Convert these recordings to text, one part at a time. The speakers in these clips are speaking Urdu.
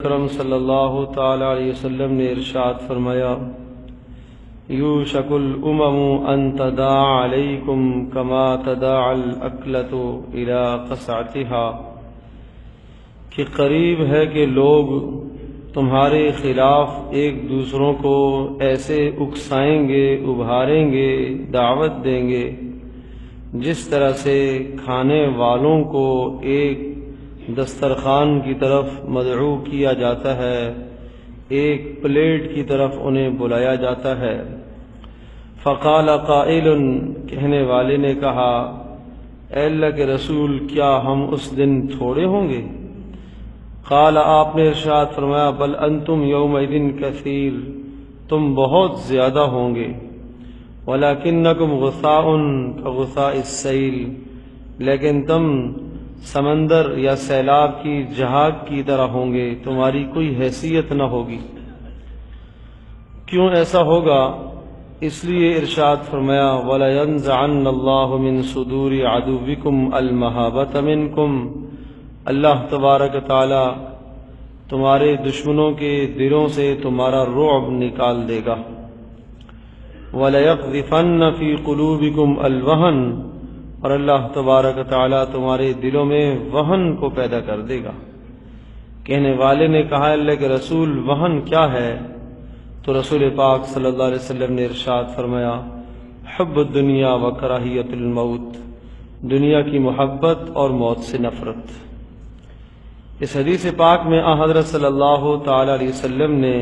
اکرم صلی اللہ تعالی علیہ وسلم نے ارشاد فرمایا، یوشک الامم ان تداع علیکم کما تداع الاکلۃ الی قصعتها، کہ قریب ہے کہ لوگ تمہارے خلاف ایک دوسروں کو ایسے اکسائیں گے، ابھاریں گے، دعوت دیں گے، جس طرح سے کھانے والوں کو ایک دسترخوان کی طرف مدعو کیا جاتا ہے، ایک پلیٹ کی طرف انہیں بلایا جاتا ہے۔ فقال قائل، کہنے والے نے کہا، اے اللہ کے رسول، کیا ہم اس دن تھوڑے ہوں گے؟ قال، آپ نے ارشاد فرمایا، بل انتم یومئذ کثیر، تم بہت زیادہ ہوں گے، ولکنکم غثاء کغثاء السیل، لیکن تم سمندر یا سیلاب کی جہاگ کی طرح ہوں گے، تمہاری کوئی حیثیت نہ ہوگی۔ کیوں ایسا ہوگا؟ اس لیے ارشاد فرمایا، وَلَيَنزَعَنَّ اللَّهُ مِن صُدُورِ عَدُوِّكُمْ الْمَهَابَةَ مِنْكُمْ، اللہ تبارک تعالی تمہارے دشمنوں کے دلوں سے تمہارا رعب نکال دے گا۔ وَلَيَقْذِفَنَّ فِي قُلُوبِكُمْ الْوَهْنَ، اور اللہ تبارک تعالیٰ تمہارے دلوں میں وہن کو پیدا کر دے گا۔ کہنے والے نے کہا، اللہ کے رسول، وہن کیا ہے؟ تو رسول پاک صلی اللہ علیہ وسلم نے ارشاد فرمایا، حب الدنیا و کراہیت الموت، دنیا کی محبت اور موت سے نفرت۔ اس حدیث پاک میں حضرت صلی اللہ تعالی علیہ وسلم نے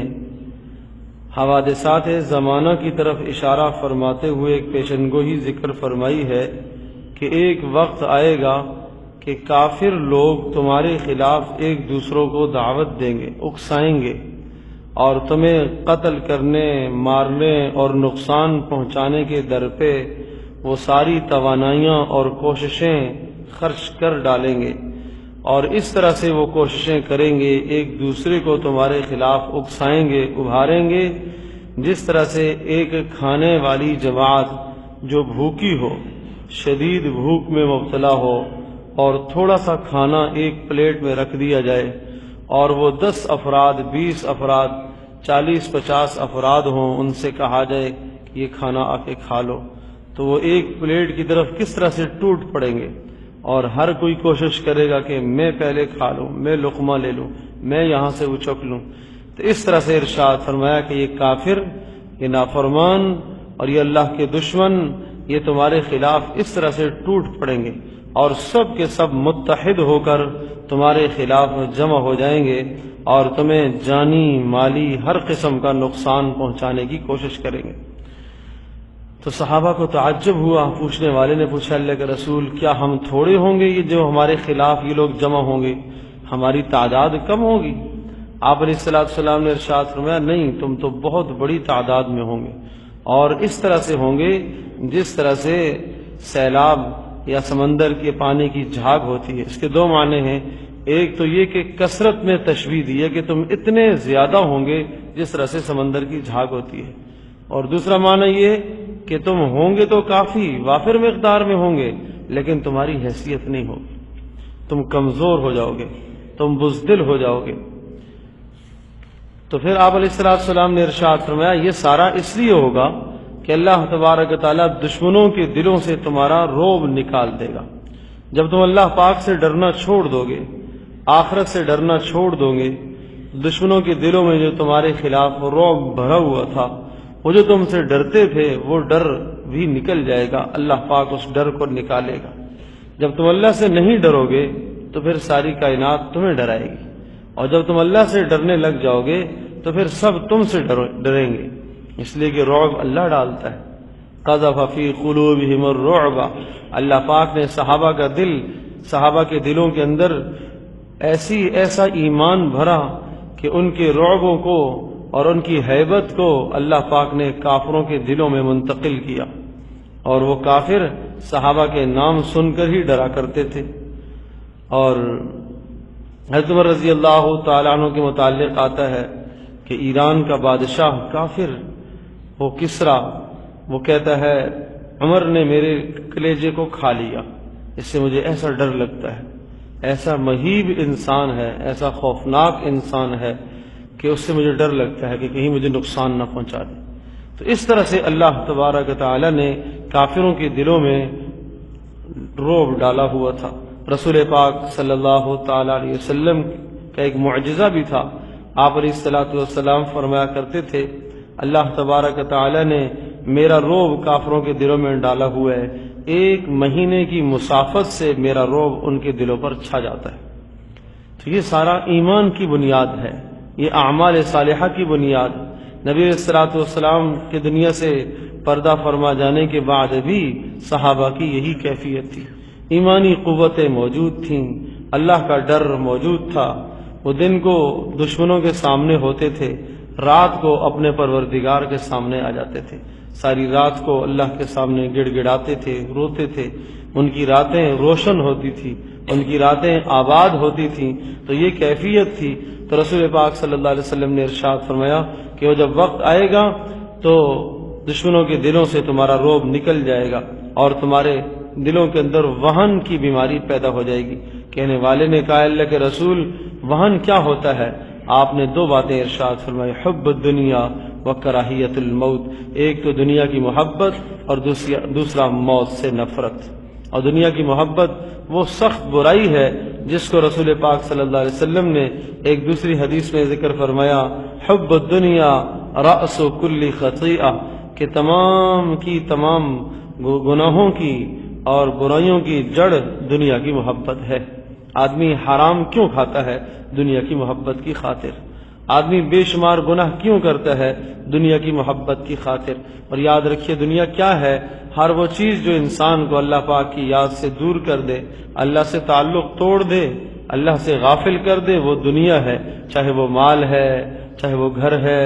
حوادثات زمانہ کی طرف اشارہ فرماتے ہوئے ایک پیشنگوئی ذکر فرمائی ہے کہ ایک وقت آئے گا کہ کافر لوگ تمہارے خلاف ایک دوسروں کو دعوت دیں گے، اکسائیں گے، اور تمہیں قتل کرنے، مارنے اور نقصان پہنچانے کے در پہ وہ ساری توانائیاں اور کوششیں خرچ کر ڈالیں گے، اور اس طرح سے وہ کوششیں کریں گے، ایک دوسرے کو تمہارے خلاف اکسائیں گے، ابھاریں گے، جس طرح سے ایک کھانے والی جماعت جو بھوکی ہو، شدید بھوک میں مبتلا ہو، اور تھوڑا سا کھانا ایک پلیٹ میں رکھ دیا جائے، اور وہ 10 افراد، 20 افراد، 40-50 افراد ہوں، ان سے کہا جائے کہ یہ کھانا آ کے کھا لو، تو وہ ایک پلیٹ کی طرف کس طرح سے ٹوٹ پڑیں گے، اور ہر کوئی کوشش کرے گا کہ میں پہلے کھا لوں، میں لقمہ لے لوں، میں یہاں سے اچک لوں۔ تو اس طرح سے ارشاد فرمایا کہ یہ کافر، یہ نافرمان اور یہ اللہ کے دشمن، یہ تمہارے خلاف اس طرح سے ٹوٹ پڑیں گے، اور سب کے سب متحد ہو کر تمہارے خلاف جمع ہو جائیں گے، اور تمہیں جانی مالی ہر قسم کا نقصان پہنچانے کی کوشش کریں گے۔ تو صحابہ کو تعجب ہوا، پوچھنے والے نے پوچھا، اللہ کے رسول، کیا ہم تھوڑے ہوں گے یہ جو ہمارے خلاف یہ لوگ جمع ہوں گے؟ ہماری تعداد کم ہوگی؟ آپ علیہ السلام نے ارشاد فرمایا، نہیں، تم تو بہت بڑی تعداد میں ہوں گے، اور اس طرح سے ہوں گے جس طرح سے سیلاب یا سمندر کے پانی کی جھاگ ہوتی ہے۔ اس کے 2 معنی ہیں، ایک تو یہ کہ کثرت میں تشبیہ دی ہے کہ تم اتنے زیادہ ہوں گے جس طرح سے سمندر کی جھاگ ہوتی ہے، اور دوسرا معنی یہ کہ تم ہوں گے تو کافی وافر مقدار میں ہوں گے، لیکن تمہاری حیثیت نہیں ہوگی، تم کمزور ہو جاؤ گے، تم بزدل ہو جاؤ گے۔ تو پھر آپ علیہ السلام نے ارشاد فرمایا، یہ سارا اس لیے ہوگا کہ اللہ تبارک تعالیٰ دشمنوں کے دلوں سے تمہارا رعب نکال دے گا۔ جب تم اللہ پاک سے ڈرنا چھوڑ دو گے، آخرت سے ڈرنا چھوڑ دو گے، دشمنوں کے دلوں میں جو تمہارے خلاف رعب بھرا ہوا تھا، وہ جو تم سے ڈرتے تھے، وہ ڈر بھی نکل جائے گا، اللہ پاک اس ڈر کو نکالے گا۔ جب تم اللہ سے نہیں ڈرو گے تو پھر ساری کائنات تمہیں ڈرائے گی، اور جب تم اللہ سے ڈرنے لگ جاؤ گے تو پھر سب تم سے ڈریں گے، اس لیے کہ رعب اللہ ڈالتا ہے۔ قذف فی قلوبہم الرعب، اللہ پاک نے صحابہ کے دلوں کے اندر ایسا ایمان بھرا کہ ان کے رعبوں کو اور ان کی ہیبت کو اللہ پاک نے کافروں کے دلوں میں منتقل کیا، اور وہ کافر صحابہ کے نام سن کر ہی ڈرا کرتے تھے۔ اور حضرت عمر رضی اللہ تعالیٰ عنہ کے متعلق آتا ہے کہ ایران کا بادشاہ کافر، وہ کسرا، وہ کہتا ہے، عمر نے میرے کلیجے کو کھا لیا، اس سے مجھے ایسا ڈر لگتا ہے۔ ایسا مہیب انسان ہے، ایسا خوفناک انسان ہے کہ اس سے مجھے ڈر لگتا ہے کہ کہیں مجھے نقصان نہ پہنچا دے۔ تو اس طرح سے اللہ تبارک و تعالی نے کافروں کے دلوں میں رعب ڈالا ہوا تھا۔ رسول پاک صلی اللہ تعالی علیہ وسلم کا ایک معجزہ بھی تھا۔ آپ علیہ الصلوۃ والسلام فرمایا کرتے تھے، اللہ تبارک و تعالی نے میرا رعب کافروں کے دلوں میں ڈالا ہوا ہے، 1 مہینے کی مسافت سے میرا رعب ان کے دلوں پر چھا جاتا ہے۔ تو یہ سارا ایمان کی بنیاد ہے، یہ اعمال صالحہ کی بنیاد۔ نبی علیہ الصلوۃ والسلام کے دنیا سے پردہ فرما جانے کے بعد بھی صحابہ کی یہی کیفیت تھی، ایمانی قوتیں موجود تھیں، اللہ کا ڈر موجود تھا۔ وہ دن کو دشمنوں کے سامنے ہوتے تھے، رات کو اپنے پروردگار کے سامنے آ جاتے تھے، ساری رات کو اللہ کے سامنے گڑ گڑاتے تھے، روتے تھے۔ ان کی راتیں روشن ہوتی تھی، ان کی راتیں آباد ہوتی تھیں۔ تو یہ کیفیت تھی۔ تو رسول پاک صلی اللہ علیہ وسلم نے ارشاد فرمایا کہ وہ جب وقت آئے گا تو دشمنوں کے دلوں سے تمہارا رعب نکل جائے گا اور تمہارے دلوں کے اندر وہن کی بیماری پیدا ہو جائے گی۔ کہنے والے نے کہا، اللہ کے رسول وہن کیا ہوتا ہے؟ آپ نے 2 باتیں ارشاد فرمائی، حب الدنیا و کراہیت الموت۔ ایک تو دنیا کی محبت اور دوسرا موت سے نفرت۔ اور دنیا کی محبت وہ سخت برائی ہے جس کو رسول پاک صلی اللہ علیہ وسلم نے ایک دوسری حدیث میں ذکر فرمایا، حب الدنیا رأس کل خطیئہ، کہ تمام کی تمام گناہوں کی اور برائیوں کی جڑ دنیا کی محبت ہے۔ آدمی حرام کیوں کھاتا ہے؟ دنیا کی محبت کی خاطر۔ آدمی بے شمار گناہ کیوں کرتا ہے؟ دنیا کی محبت کی خاطر۔ اور یاد رکھیے، دنیا کیا ہے؟ ہر وہ چیز جو انسان کو اللہ پاک کی یاد سے دور کر دے، اللہ سے تعلق توڑ دے، اللہ سے غافل کر دے، وہ دنیا ہے۔ چاہے وہ مال ہے، چاہے وہ گھر ہے،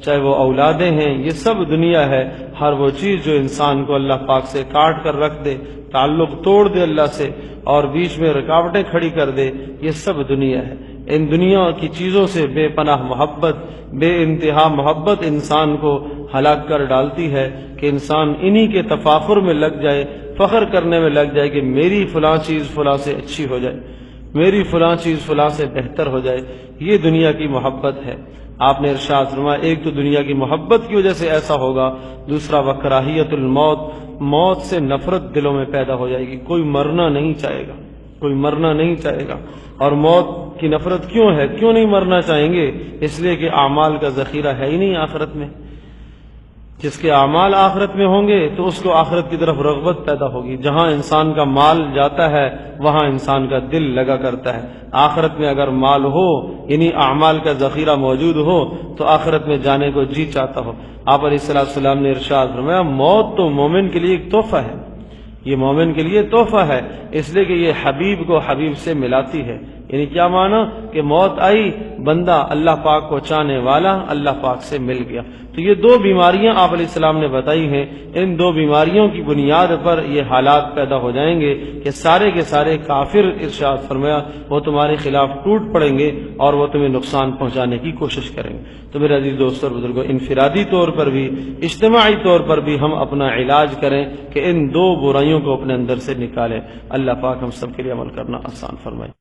چاہے وہ اولادیں ہیں، یہ سب دنیا ہے۔ ہر وہ چیز جو انسان کو اللہ پاک سے کاٹ کر رکھ دے، تعلق توڑ دے اللہ سے اور بیچ میں رکاوٹیں کھڑی کر دے، یہ سب دنیا ہے۔ ان دنیا کی چیزوں سے بے پناہ محبت، بے انتہا محبت انسان کو ہلاک کر ڈالتی ہے کہ انسان انہی کے تفاخر میں لگ جائے، فخر کرنے میں لگ جائے کہ میری فلاں چیز فلاں سے اچھی ہو جائے، میری فلاں چیز فلاں سے بہتر ہو جائے۔ یہ دنیا کی محبت ہے۔ آپ نے ارشاد فرمایا، ایک تو دنیا کی محبت کی وجہ سے ایسا ہوگا، دوسرا وکراہیت الموت، موت سے نفرت دلوں میں پیدا ہو جائے گی۔ کوئی مرنا نہیں چاہے گا، کوئی مرنا نہیں چاہے گا۔ اور موت کی نفرت کیوں ہے؟ کیوں نہیں مرنا چاہیں گے؟ اس لیے کہ اعمال کا ذخیرہ ہے ہی نہیں آخرت میں۔ جس کے اعمال آخرت میں ہوں گے تو اس کو آخرت کی طرف رغبت پیدا ہوگی۔ جہاں انسان کا مال جاتا ہے وہاں انسان کا دل لگا کرتا ہے۔ آخرت میں اگر مال ہو، یعنی اعمال کا ذخیرہ موجود ہو، تو آخرت میں جانے کو جی چاہتا ہو۔ آپ علیہ السلام نے ارشاد فرمایا، موت تو مومن کے لیے ایک تحفہ ہے، یہ مومن کے لیے تحفہ ہے، اس لیے کہ یہ حبیب کو حبیب سے ملاتی ہے۔ یعنی کیا معنی؟ کہ موت آئی، بندہ اللہ پاک کو چاہنے والا اللہ پاک سے مل گیا۔ تو یہ 2 بیماریاں آپ علیہ السلام نے بتائی ہیں۔ ان 2 بیماریوں کی بنیاد پر یہ حالات پیدا ہو جائیں گے کہ سارے کے سارے کافر، ارشاد فرمایا، وہ تمہارے خلاف ٹوٹ پڑیں گے اور وہ تمہیں نقصان پہنچانے کی کوشش کریں گے۔ تو میرے عزیز دوستوں اور بزرگوں، انفرادی طور پر بھی، اجتماعی طور پر بھی ہم اپنا علاج کریں کہ ان 2 برائیوں کو اپنے اندر سے نکالیں۔ اللہ پاک ہم سب کے لیے عمل کرنا آسان فرمائے۔